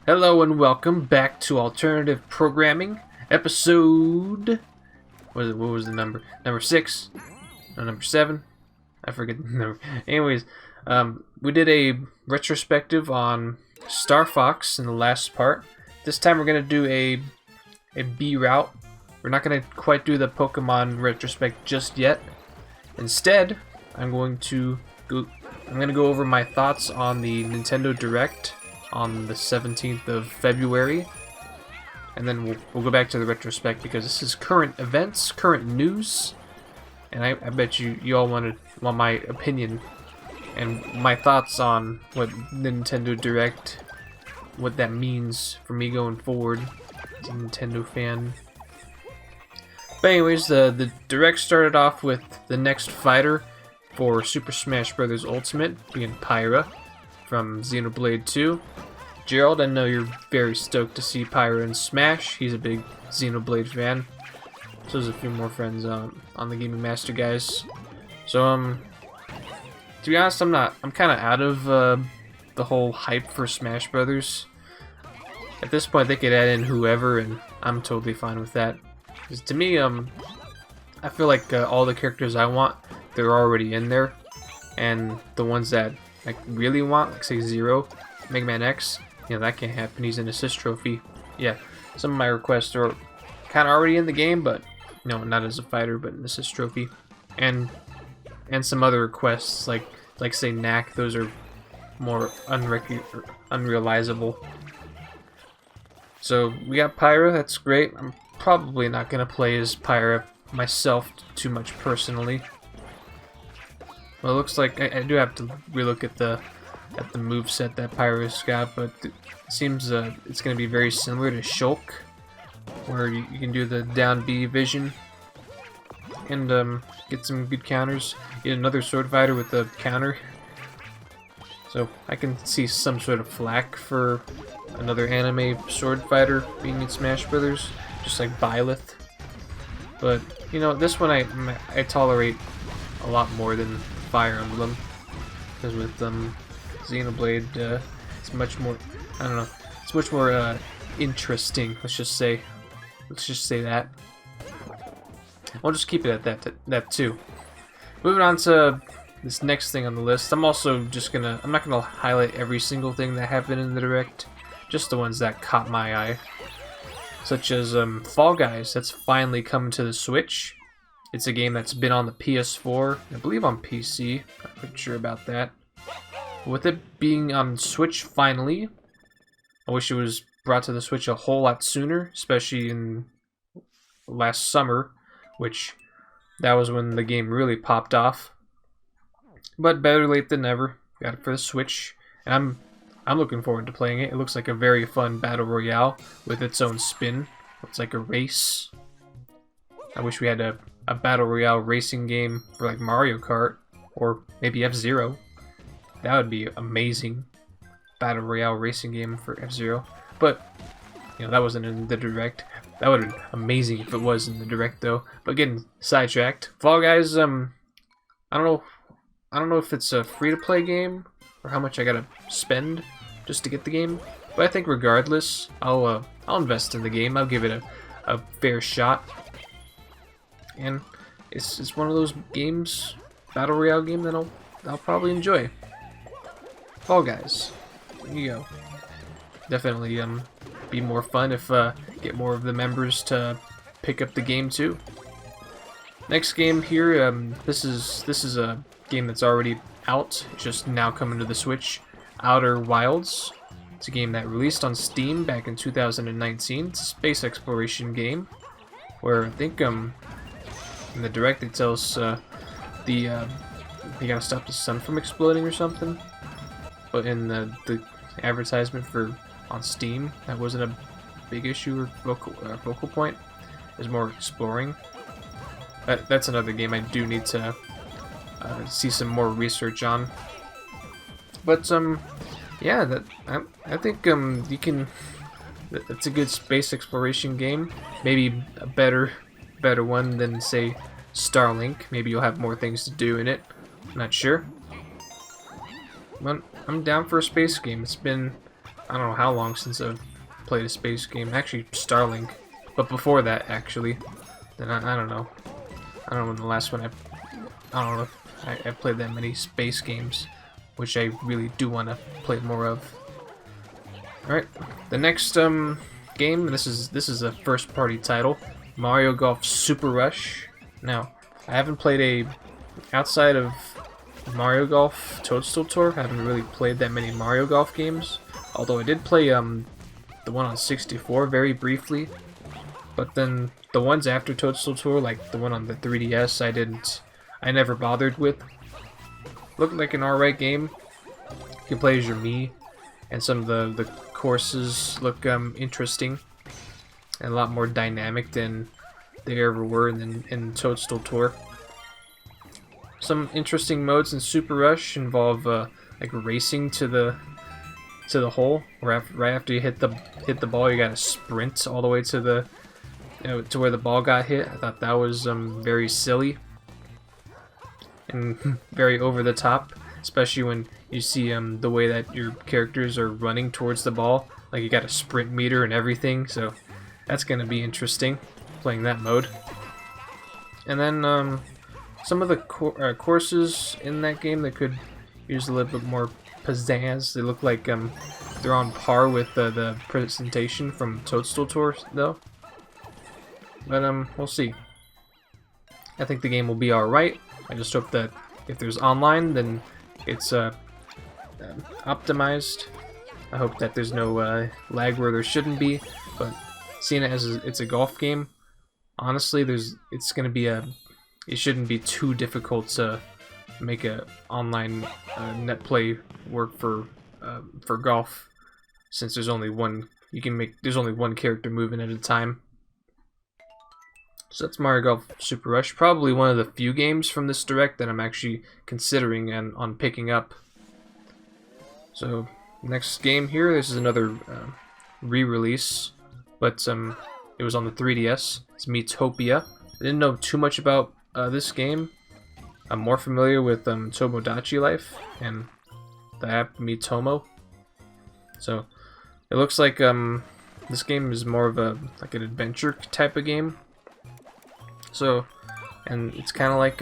Hello and welcome back to Alternative Programming, episode... What was the number? Number 6? No, number 7? I forget the number. Anyways, we did a retrospective on Star Fox in the last part. This time we're going to do a B route. We're not going to quite do the Pokemon retrospect just yet. Instead, I'm going to go over my thoughts on the Nintendo Direct on the 17th of February, and then we'll go back to the retrospect because this is current events, current news, and I bet you all want my opinion and my thoughts on what Nintendo Direct, what that means for me going forward as a Nintendo fan. But anyways, the Direct started off with the next fighter for Super Smash Bros. Ultimate being Pyra from Xenoblade 2. Gerald, I know you're very stoked to see Pyra in Smash. He's a big Xenoblade fan. So there's a few more friends on the Gaming Master Guys. So to be honest, I'm kind of out of the whole hype for Smash Brothers. At this point, they could add in whoever, and I'm totally fine with that. Because to me, I feel like all the characters I want, they're already in there, and the ones that I really want, like say Zero, Mega Man X, that can't happen. He's an assist trophy. Yeah, some of my requests are kind of already in the game, but no, not as a fighter, but an assist trophy, and some other requests like say Knack. Those are more unrealizable. So we got Pyra. That's great. I'm probably not gonna play as Pyra myself too much personally. Well, it looks like I do have to relook at the moveset that Pyra's got, but it seems it's going to be very similar to Shulk, where you can do the down B vision and get some good counters. Get another sword fighter with a counter. So I can see some sort of flack for another anime sword fighter being in Smash Brothers, just like Byleth. But this one I tolerate a lot more than Fire Emblem, because with Xenoblade, it's much more, I don't know, it's much more interesting. Let's just say that. I'll just keep it at that too. Moving on to this next thing on the list, I'm not gonna highlight every single thing that happened in the Direct, just the ones that caught my eye, such as Fall Guys. That's finally coming to the Switch. It's a game that's been on the PS4, I believe on PC. I'm not sure about that. With it being on Switch finally, I wish it was brought to the Switch a whole lot sooner, especially in last summer, which that was when the game really popped off. But better late than never. Got it for the Switch, and I'm looking forward to playing it. It looks like a very fun battle royale with its own spin. It's like a race. I wish we had a battle royale racing game for like Mario Kart or maybe F-Zero. That would be amazing. Battle royale racing game for F-Zero. But that wasn't in the Direct. That would have been amazing if it was in the Direct though. But getting sidetracked. Fall Guys, I don't know if it's a free-to-play game or how much I gotta spend just to get the game. But I think regardless, I'll invest in the game. I'll give it a fair shot. And it's one of those games, battle royale game, that I'll probably enjoy. Fall Guys, there you go. Definitely be more fun if get more of the members to pick up the game too. Next game here, this is a game that's already out, it's just now coming to the Switch. Outer Wilds. It's a game that released on Steam back in 2019. It's a space exploration game where I think in the Direct it tells you gotta stop the sun from exploding or something. But in the advertisement for on Steam, that wasn't a big issue or focal point. It was more exploring. That's another game I do need to see some more research on. But yeah, I think you can. It's a good space exploration game. Maybe a better one than say Starlink. Maybe you'll have more things to do in it. I'm not sure. But I'm down for a space game. It's been I don't know how long since I've played a space game. Actually, Starlink. But before that, actually. Then I don't know. I don't know when the last one I don't know if I played that many space games, which I really do want to play more of. Alright, the next game, this is a first party title, Mario Golf Super Rush. Now, I haven't played outside of Mario Golf Toadstool Tour, I haven't really played that many Mario Golf games. Although I did play the one on 64 very briefly, but then the ones after Toadstool Tour, like the one on the 3DS, I never bothered with. Looked like an alright game. You can play as your Mii, and some of the courses look interesting and a lot more dynamic than they ever were in Toadstool Tour. Some interesting modes in Super Rush involve like racing to the hole, where right after you hit the ball, you gotta sprint all the way to the to where the ball got hit. I thought that was very silly and very over the top, especially when you see the way that your characters are running towards the ball. Like you got a sprint meter and everything, so that's gonna be interesting playing that mode. And then some of the courses in that game that could use a little bit more pizzazz. They look like they're on par with the presentation from Toadstool Tour, though. But we'll see. I think the game will be alright. I just hope that if there's online, then it's optimized. I hope that there's no lag where there shouldn't be. But seeing it as it's a golf game, honestly, it's gonna be it shouldn't be too difficult to make a online net play work for golf, since there's only one character moving at a time. So that's Mario Golf Super Rush, probably one of the few games from this direct that I'm actually considering and on picking up. So next game here, this is another re-release, but it was on the 3DS. It's Miitopia. I didn't know too much about this game. I'm more familiar with Tomodachi Life and the app Miitomo. So it looks like this game is more of like an adventure type of game. So, and it's kind of like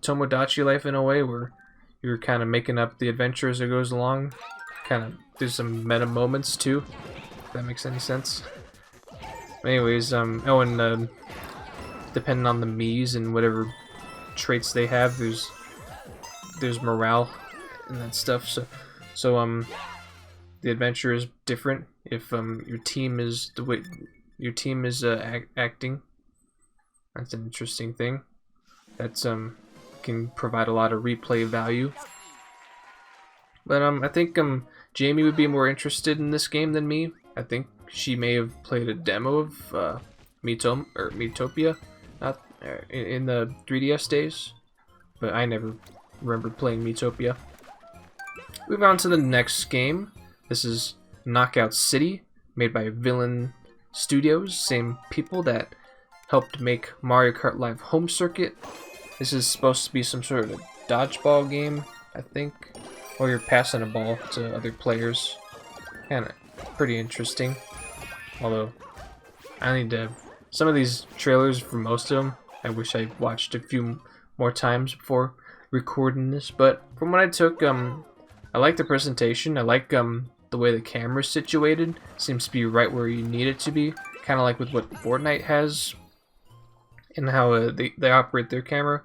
Tomodachi Life in a way, where you're kind of making up the adventure as it goes along. There's some meta moments too, if that makes any sense. Anyways, oh, and depending on the Miis and whatever traits they have, there's morale and that stuff. So the adventure is different if your team is the way your team is acting. That's an interesting thing. That's can provide a lot of replay value. But I think Jamie would be more interested in this game than me. I think she may have played a demo of Miitopia, not in the 3DS days, but I never remember playing Miitopia. Move on to the next game. This is Knockout City, made by Villain Studios, same people that helped make Mario Kart Live Home Circuit. This is supposed to be some sort of a dodgeball game, I think, or you're passing a ball to other players. Kinda pretty interesting. Although, I need to... Some of these trailers, for most of them, I wish I watched a few more times before recording this, but from what I took, I like the presentation. I like the way the camera's situated. Seems to be right where you need it to be. Kind of like with what Fortnite has, and how they operate their camera.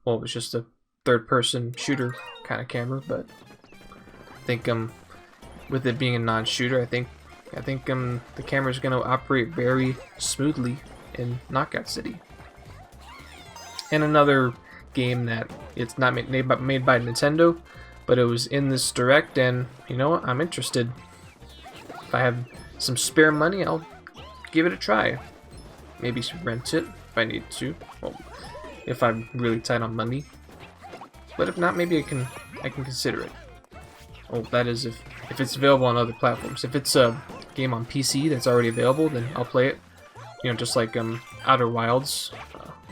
Well, it's just a third-person shooter kind of camera, but I think with it being a non-shooter, I think the camera's going to operate very smoothly in Knockout City. And another game that it's not made by Nintendo, but it was in this direct, and you know what? I'm interested. If I have some spare money, I'll give it a try. Maybe rent it if I need to. Well, if I'm really tight on money. But if not, maybe I can consider it. Oh, that is if it's available on other platforms. If it's a game on PC that's already available, then I'll play it. You know, just like Outer Wilds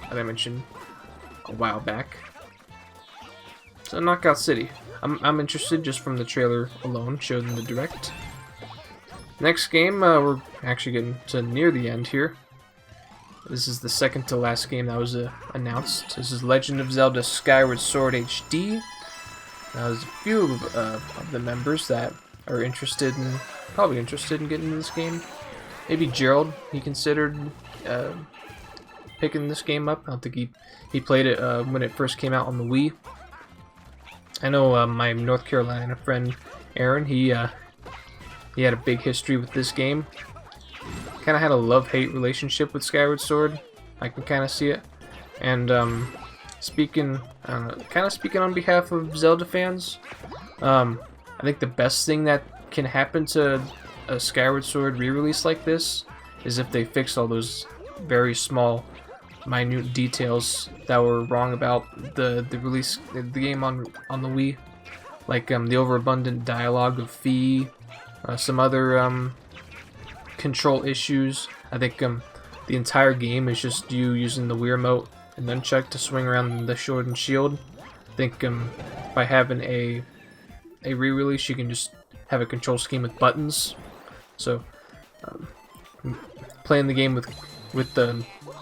that I mentioned a while back. So Knockout City. I'm interested just from the trailer alone, showed in the direct. Next game, we're actually getting to near the end here. This is the second to last game that was announced. This is Legend of Zelda Skyward Sword HD. Now, there's a few of the members that are probably interested in getting into this game. Maybe Gerald, he considered picking this game up. I don't think he played it when it first came out on the Wii. I know my North Carolina friend Aaron, he had a big history with this game. Kind of had a love-hate relationship with Skyward Sword. I can kind of see it. And kind of speaking on behalf of Zelda fans, I think the best thing that can happen to a Skyward Sword re-release like this is if they fix all those very small, minute details that were wrong about the release the game on the Wii, like the overabundant dialogue of Fee, some other control issues. I think the entire game is just you using the Wii remote and nunchuck to swing around the sword and shield. I think by having a re-release, you can just have a control scheme with buttons. So playing the game with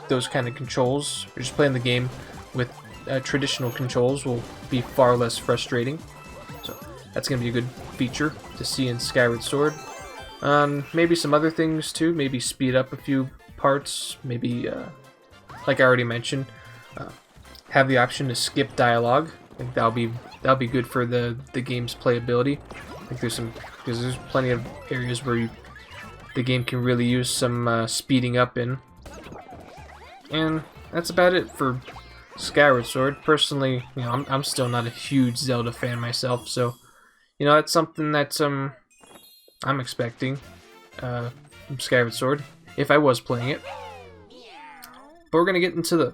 those kind of controls, or just playing the game with traditional controls, will be far less frustrating. So that's going to be a good feature to see in Skyward Sword. Maybe some other things too. Maybe speed up a few parts. Maybe, like I already mentioned, have the option to skip dialogue. I think that'll be good for the game's playability. I think there's plenty of areas where the game can really use some speeding up in. And that's about it for Skyward Sword. Personally, I'm still not a huge Zelda fan myself, so that's something that I'm expecting from Skyward Sword if I was playing it. But we're gonna get into the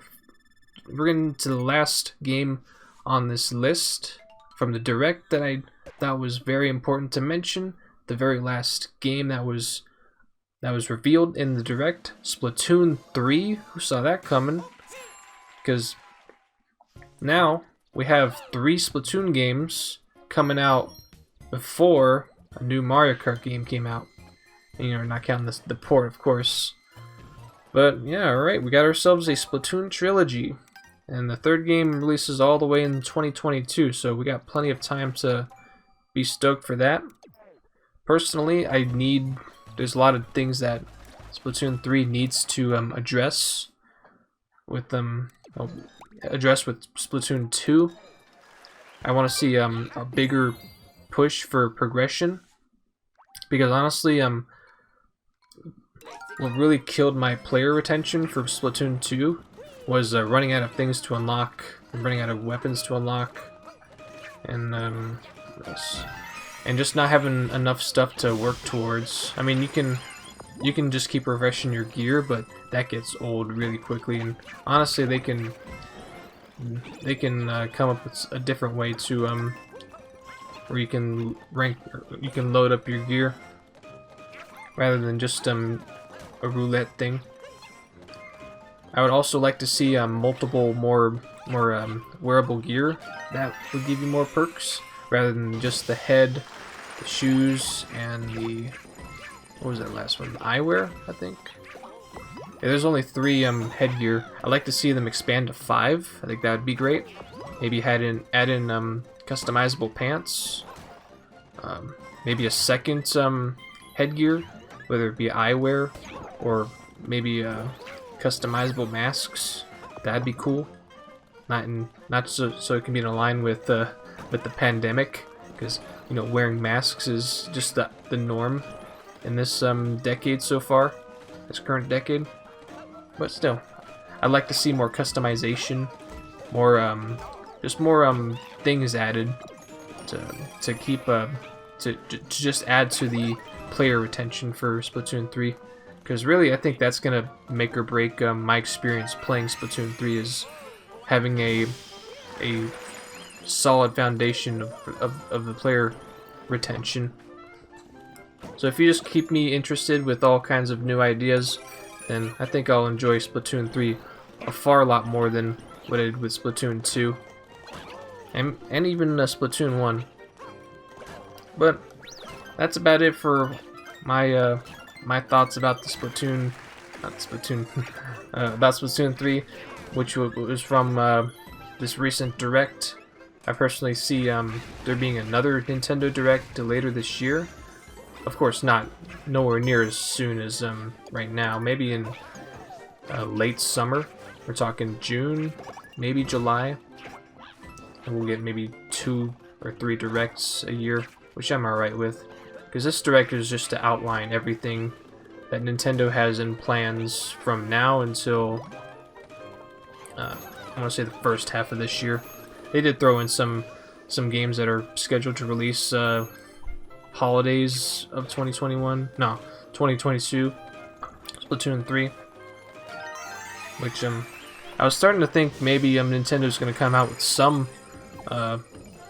last game on this list from the direct that I thought was very important to mention. The very last game that was revealed in the direct, Splatoon 3. Who saw that coming? Because now we have 3 Splatoon games coming out before a new Mario Kart game came out. And, not counting the port, of course. But yeah, alright, we got ourselves a Splatoon trilogy. And the third game releases all the way in 2022, so we got plenty of time to be stoked for that. Personally, there's a lot of things that Splatoon 3 needs to address with Splatoon 2. I want to see a bigger push for progression, because honestly, what really killed my player retention for Splatoon 2 was running out of things to unlock, and running out of weapons to unlock, and just not having enough stuff to work towards. I mean, you can just keep refreshing your gear, but that gets old really quickly. And honestly, they can come up with a different way to where you can load up your gear rather than just a roulette thing. I would also like to see multiple more wearable gear that would give you more perks, rather than just the head, the shoes, and what was that last one? The eyewear, I think. Yeah, there's only 3 headgear. I'd like to see them expand to 5. I think that would be great. Maybe add in customizable pants. Maybe a second headgear, whether it be eyewear or maybe customizable masks. That'd be cool. Not so it can be in line with the pandemic, because wearing masks is just the norm in this decade so far, this current decade. But still, I'd like to see more customization, more just more things added to keep to just add to the player retention for Splatoon 3. Because really, I think that's gonna make or break my experience playing Splatoon 3, is having a solid foundation of the player retention. So if you just keep me interested with all kinds of new ideas, then I think I'll enjoy Splatoon 3 a far lot more than what I did with Splatoon 2. and even Splatoon 1. But that's about it for my my thoughts about the Splatoon, not Splatoon, about Splatoon 3, which was from this recent Direct. I personally see there being another Nintendo Direct later this year. Of course, nowhere near as soon as right now. Maybe in late summer. We're talking June, maybe July. And we'll get maybe 2 or 3 Directs a year, which I'm alright with. Because this Direct is just to outline everything that Nintendo has in plans from now until, I want to say the first half of this year. They did throw in some games that are scheduled to release holidays of 2021. No, 2022. Splatoon 3. Which, I was starting to think maybe Nintendo's going to come out with some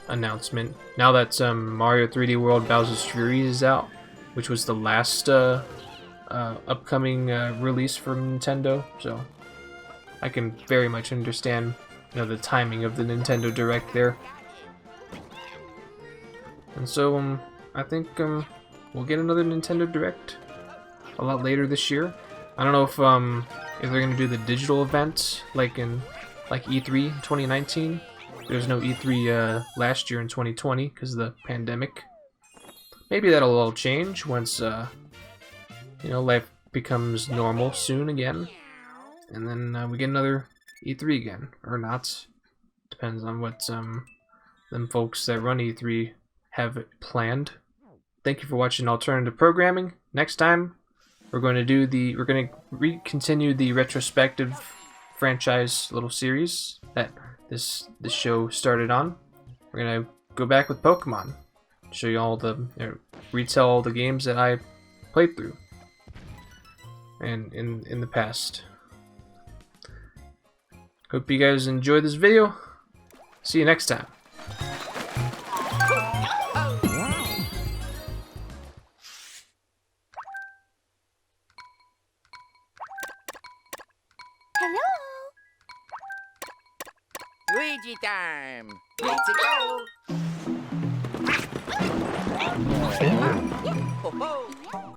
announcement. Now that Mario 3D World Bowser's Fury is out, which was the last upcoming release from Nintendo. So, I can very much understand, you know, the timing of the Nintendo Direct there. And so, I think we'll get another Nintendo Direct a lot later this year. I don't know if they're gonna do the digital event like E3 2019. There's no E3 last year in 2020 because of the pandemic. Maybe that'll all change once you know, life becomes normal soon again, and then we get another E3 again, or not. Depends on what them folks that run E3 have planned. Thank you for watching Alternative Programming. Next time, we're going to continue the retrospective franchise little series that this show started on. We're gonna go back with Pokemon, show you all retell all the games that I played through, and in the past. Hope you guys enjoyed this video. See you next time. Hello. Luigi time! Let's go! Ho, ho.